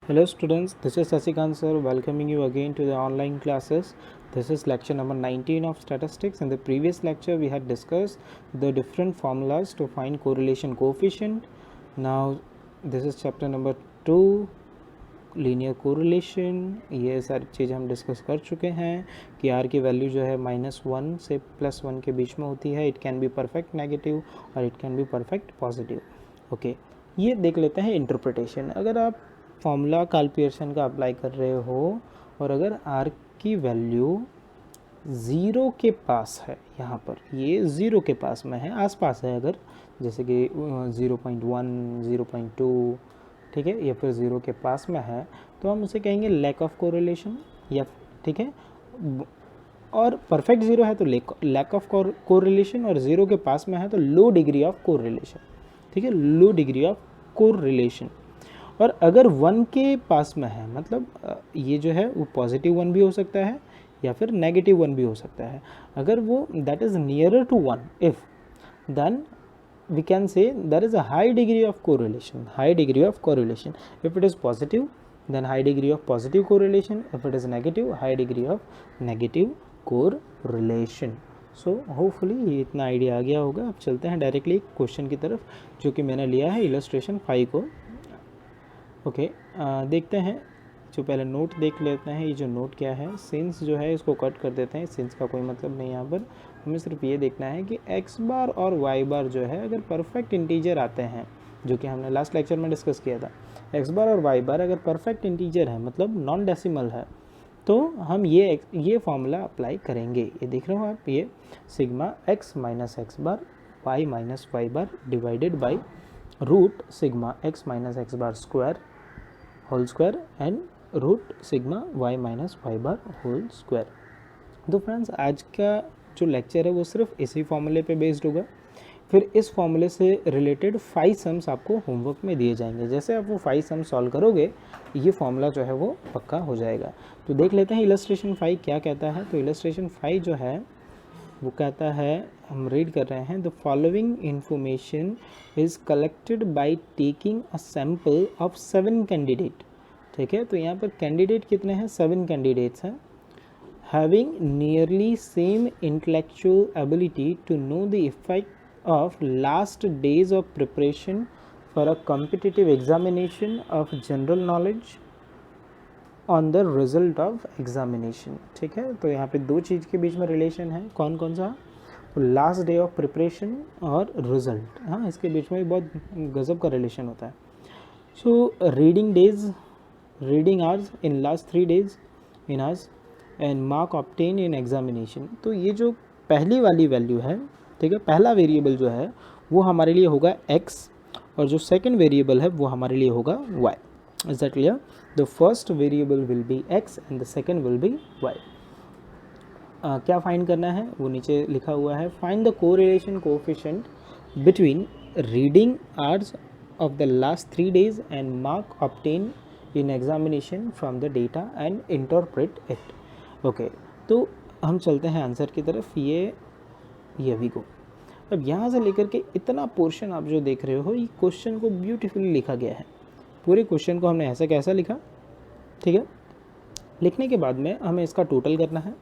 Hello students, this is Sasikant sir welcoming you again to the online classes. This is lecture number 19 of statistics. In the previous lecture we had discussed the different formulas to find correlation coefficient. Now this is chapter number 2 linear correlation. ये सारी चीज़ हम discuss कर चुके हैं कि are की value जो है -1 से +1 के बीच में होती है. It can be perfect negative और it can be perfect positive. Okay, ये देख लेते हैं इंटरप्रिटेशन. अगर आप फॉर्मूला कार्ल पियर्सन का अप्लाई कर रहे हो और अगर आर की वैल्यू 0 के पास है, यहाँ पर ये 0 के पास में है, आसपास है, अगर जैसे कि 0.1 0.2 ठीक है, या फिर 0 के पास में है, तो हम उसे कहेंगे लैक ऑफ कोरिलेशन. या ठीक है, और परफेक्ट 0 है तो लैक ऑफ कोरिलेशन, और 0 के पास में है तो लो डिग्री ऑफ कोरिलेशन. ठीक है, लो डिग्री ऑफ कोरिलेशन. और अगर 1 के पास में है, मतलब ये जो है वो पॉजिटिव 1 भी हो सकता है या फिर नेगेटिव 1 भी हो सकता है. अगर वो that is nearer to 1, if then we can say there is a high degree of correlation. If it is positive, then high degree of positive correlation. If it is negative, high degree of negative correlation. So hopefully ये इतना idea आ गया होगा. अब चलते हैं directly question की तरफ, जो कि मैंने लिया है इलस्ट्रेशन 5 को. ओके, देखते हैं. जो पहले नोट देख लेते हैं. ये जो नोट क्या है, सिंस जो है इसको कट कर देते हैं. सिंस का कोई मतलब नहीं यहाँ पर. हमें सिर्फ ये देखना है कि x बार और y बार जो है अगर परफेक्ट इंटीजर आते हैं, जो कि हमने लास्ट लेक्चर में डिस्कस किया था. x बार और y बार अगर परफेक्ट इंटीजर है, मतलब नॉन डेसिमल है, तो हम ये फॉर्मूला अप्लाई करेंगे. ये देख रहे हो आप, ये sigma x minus X bar y minus Y bar divided by root sigma x minus X bar square whole square and root sigma y minus Y bar whole square. तो friends, आज का जो लेक्चर है वो सिर्फ इसी फॉर्मूले पे बेस्ड होगा. फिर इस फॉर्मूले से रिलेटेड 5 सम्स आपको होमवर्क में दिए जाएंगे. जैसे आप वो 5 सम्स सॉल्व करोगे, ये फॉर्मूला जो है वो पक्का हो जाएगा. तो देख लेते हैं इलस्ट्रेशन 5 क्या कहता है. तो इलस्ट्रेशन 5 जो है वो कहता है, हम रीड कर रहे हैं, the following information is collected by taking a sample of 7 candidate. ठीक है, तो यहाँ पर कैंडिडेट कितने हैं? 7 कैंडिडेट्स हैं. Having nearly same intellectual ability to know the effect of last days of preparation for a competitive examination of general knowledge on the result of examination. ठीक है, तो यहाँ पे दो चीज़ के बीच में रिलेशन है. कौन कौन सा? तो लास्ट डे ऑफ प्रिपरेशन और रिजल्ट. हाँ, इसके बीच में भी बहुत गजब का रिलेशन होता है. So reading hours in last 3 days in hours and mark obtain in examination. तो ये जो पहली वाली वैल्यू है, ठीक है, पहला वेरिएबल जो है वो हमारे लिए होगा x, और जो सेकंड वेरिएबल है वो हमारे लिए होगा y. Is that clear? The first variable will be x and the second will be y. क्या फाइंड करना है वो नीचे लिखा हुआ है. Find the correlation coefficient between reading hours of the last 3 days and mark obtain in examination from the data and interpret it. Okay, तो हम चलते हैं आंसर की तरफ. ये अभी को अब यहाँ से लेकर के इतना पोर्शन आप जो देख रहे हो, ये क्वेश्चन को ब्यूटीफुली लिखा गया है. पूरे क्वेश्चन को हमने ऐसा कैसा लिखा. ठीक है, लिखने के बाद में हमें इसका टोटल करना है.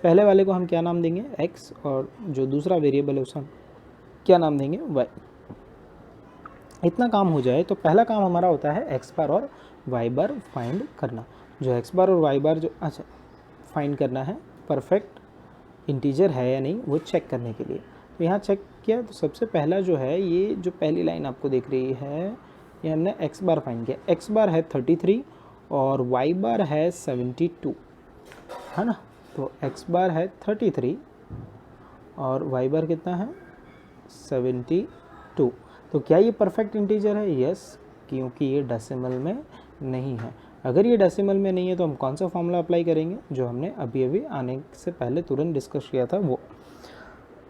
पहले वाले को हम क्या नाम देंगे? x, और जो दूसरा वेरिएबल है उसे हम क्या नाम देंगे? y. इतना काम हो जाए तो पहला काम हमारा होता है x बार और y बार फाइंड करना. जो x बार और y बार जो फाइंड करना है, परफेक्ट इंटीजर है या नहीं वो चेक करने के लिए. तो यहाँ चेक किया, तो सबसे पहला जो है, ये जो पहली लाइन आपको दिख रही है, ये हमने x बार फाइंड किया. x बार है 33 और y बार है 72, है ना. तो x बार है 33 और y बार कितना है? 72. तो क्या ये परफेक्ट इंटीजर है? यस, क्योंकि ये डेसिमल में नहीं है. अगर ये डेसिमल में नहीं है तो हम कौन सा फॉर्मूला अप्लाई करेंगे, जो हमने अभी आने से पहले तुरंत डिस्कस किया था वो.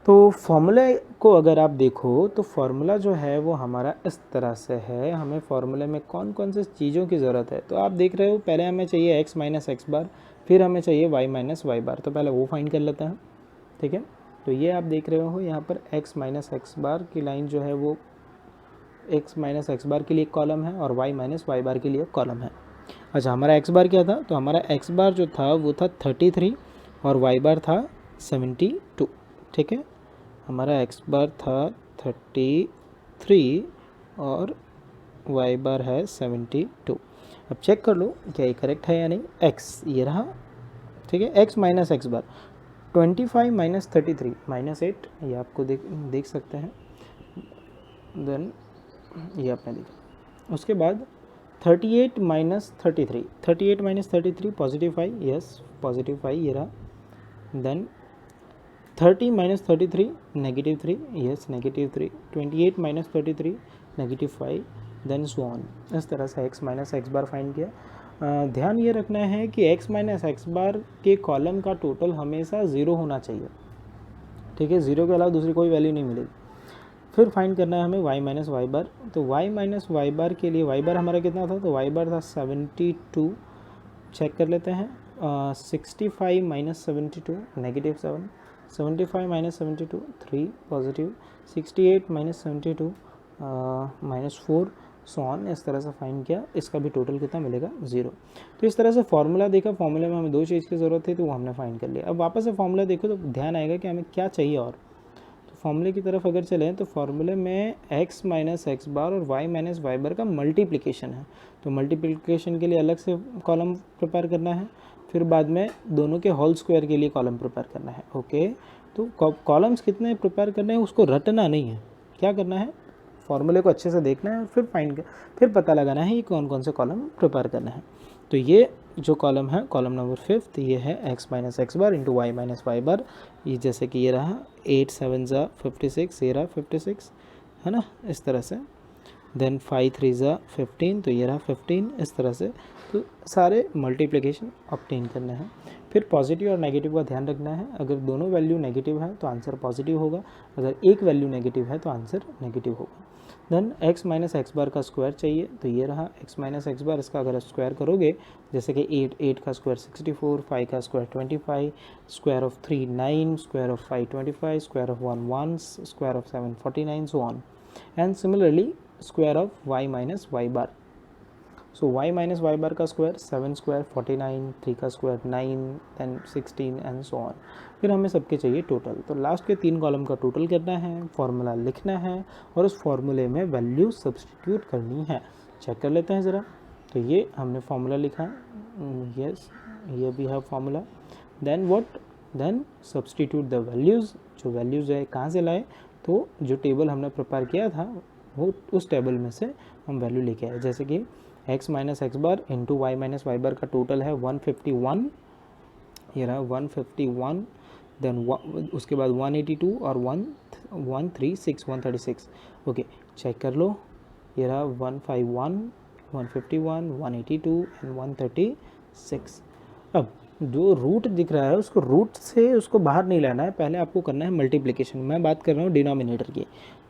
तो फॉर्मूले को अगर आप देखो तो फॉर्मूला जो है वो हमारा इस तरह से है. हमें फॉर्मूले में कौन कौन से चीज़ों की ज़रूरत है, तो आप देख रहे हो, पहले हमें चाहिए x माइनस एक्स बार, फिर हमें चाहिए y माइनस वाई बार. तो पहले वो फाइंड कर लेते हैं. ठीक है, तो ये आप देख रहे हो यहाँ पर x माइनस एक्स बार की लाइन जो है वो x माइनस एक्स बार के लिए कॉलम है और y माइनस वाई बार के लिए कॉलम है. अच्छा, हमारा एक्स बार क्या था, तो हमारा एक्स बार जो था वो था 33 और वाई बार था 72, ठीक है। हमारा एक्स बार था 33 और वाई बार है 72। अब चेक कर लो क्या ये करेक्ट है या नहीं। एक्स ये रहा, ठीक है, एक्स माइनस एक्स बार 25 माइनस 33 -8, ये आपको देख सकते हैं। देन ये आपने देखा। उसके बाद 38 minus 33, 38 minus 33 positive 5, yes positive 5 ये रहा। Then 30 minus 33 negative 3, yes negative 3। 28 minus 33 negative 5, then so on. इस तरह से X minus X bar find किया। ध्यान ये रखना है कि एक्स माइनस एक्स बार के कॉलम का टोटल हमेशा 0 होना चाहिए, ठीक है, 0 के अलावा दूसरी कोई वैल्यू नहीं मिलेगी। फिर फाइंड करना है हमें y माइनस वाई बार। तो y माइनस वाई बार के लिए y बार हमारा कितना था, तो y बार था 72। चेक कर लेते हैं। 65 minus 72 negative 7, 75 minus 72 3 positive, 68 minus 72 -4, so on. इस तरह से फाइंड किया, इसका भी टोटल कितना मिलेगा 0। तो इस तरह से फॉर्मूला देखा, फॉर्मूले में हमें 2 चीज़ की ज़रूरत थी तो वो हमने फाइंड कर लिया। अब वापस से फॉर्मूला देखो तो ध्यान आएगा कि हमें क्या चाहिए। और फॉर्मूले की तरफ अगर चलें तो फॉर्मूले में x माइनस एक्स बार और y माइनस वाई बार का मल्टीप्लिकेशन है। तो मल्टीप्लिकेशन के लिए अलग से कॉलम प्रिपेयर करना है, फिर बाद में दोनों के होल स्क्वायर के लिए कॉलम प्रिपेयर करना है। ओके, तो कॉलम्स कितने प्रिपेयर करने हैं उसको रटना नहीं है, क्या करना है, फॉर्मूले को अच्छे से देखना है और फिर पता लगाना है ये कौन कौन से कॉलम प्रिपेयर करना है। तो ये जो कॉलम है, कॉलम नंबर 5 ये है x minus X bar into Y minus Y बार। ये जैसे कि ये रहा 8 7 ज़ा 56, ये रहा 56 है ना, इस तरह से। देन 5 3 ज़ा 15, तो ये रहा 15, इस तरह से। तो सारे मल्टीप्लिकेशन ऑब्टेन करने हैं। फिर पॉजिटिव और नेगेटिव का ध्यान रखना है। अगर दोनों वैल्यू नेगेटिव है तो आंसर पॉजिटिव होगा, अगर एक वैल्यू नेगेटिव है तो आंसर नेगेटिव होगा। देन x माइनस एक्स बार का स्क्वायर चाहिए, तो ये रहा x माइनस एक्स बार। इसका अगर स्क्वायर करोगे, जैसे कि 8 का स्क्वायर 64, 5 का square 25, square of 3 9, square of 5 25, square of 1 1, square of 7 49, so on. And similarly square of y minus Y bar. सो y माइनस वाई बार का स्क्वायर 7 स्क्वायर 49, 3 का square 9, then 16 and so on. फिर हमें सबके चाहिए total, तो last के 3 column का टोटल करना है, फॉर्मूला लिखना है और उस फॉर्मूले में वैल्यू सब्सटीट्यूट करनी है। चेक कर लेते हैं ज़रा। तो ये हमने फार्मूला लिखा, यस ये भी है formula. Then what, then substitute the values. जो वैल्यूज़ है कहाँ से लाए, तो जो टेबल हमने प्रिपेयर किया था वो उस टेबल में से हम वैल्यू लेके आए। जैसे कि x minus X bar into Y minus Y bar का टोटल है 151, ये रहा 151। देन उसके बाद 182 और 136 ओके, चेक कर लो। ये रहा 151, 151, 182 एंड 136। अब जो रूट दिख रहा है उसको रूट से उसको बाहर नहीं लाना है, पहले आपको करना है मल्टीप्लिकेशन। मैं बात कर रहा हूँ डिनोमिनेटर की,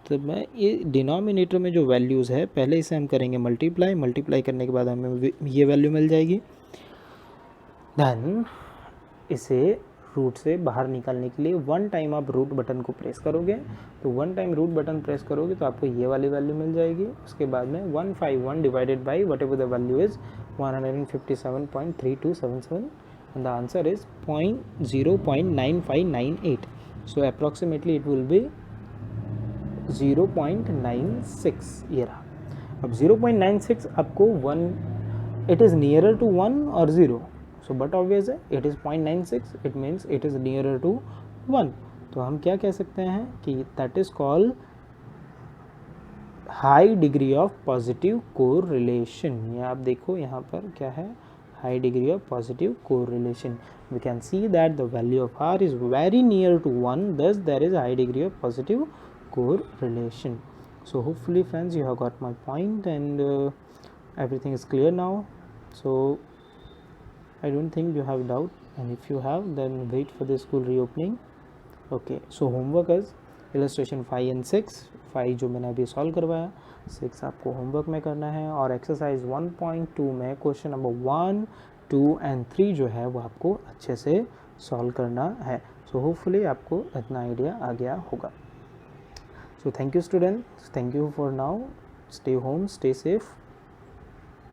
तो मैं ये डिनोमिनेटर में जो वैल्यूज़ है पहले इसे हम करेंगे मल्टीप्लाई करने के बाद हमें ये वैल्यू मिल जाएगी। देन इसे रूट से बाहर निकालने के लिए 1 टाइम आप रूट बटन को प्रेस करोगे, तो 1 टाइम रूट बटन प्रेस करोगे तो आपको ये वाली वैल्यू मिल जाएगी। उसके बाद में 151 divided by what ever the value is 157.3277 and the answer is 0.9598. So approximately it will be 0.96, ये रहा। अब 0.96 आपको 1, it is nearer to 1 or 0, so but obvious है it is 0.96, it means it is nearer to 1। तो हम क्या कह सकते हैं कि that is called high degree of positive correlation। ये आप देखो यहाँ पर क्या है, high degree of positive correlation। We can see that the value of r is very near to 1, thus there is a high degree of positive correlation। So hopefully friends you have got my point and everything is clear now, so I don't think you have doubt, and if you have then wait for the school reopening। Okay, so homework is illustration 5 and 6। 5 जो मैंने अभी solve करवाया, 6 आपको homework में करना है, और exercise 1.2 में क्वेश्चन नंबर 1, 2 एंड 3 जो है वो आपको अच्छे से सॉल्व करना है। सो होपफुली आपको इतना आइडिया आ गया होगा। So thank you student, thank you for now, stay home, stay safe.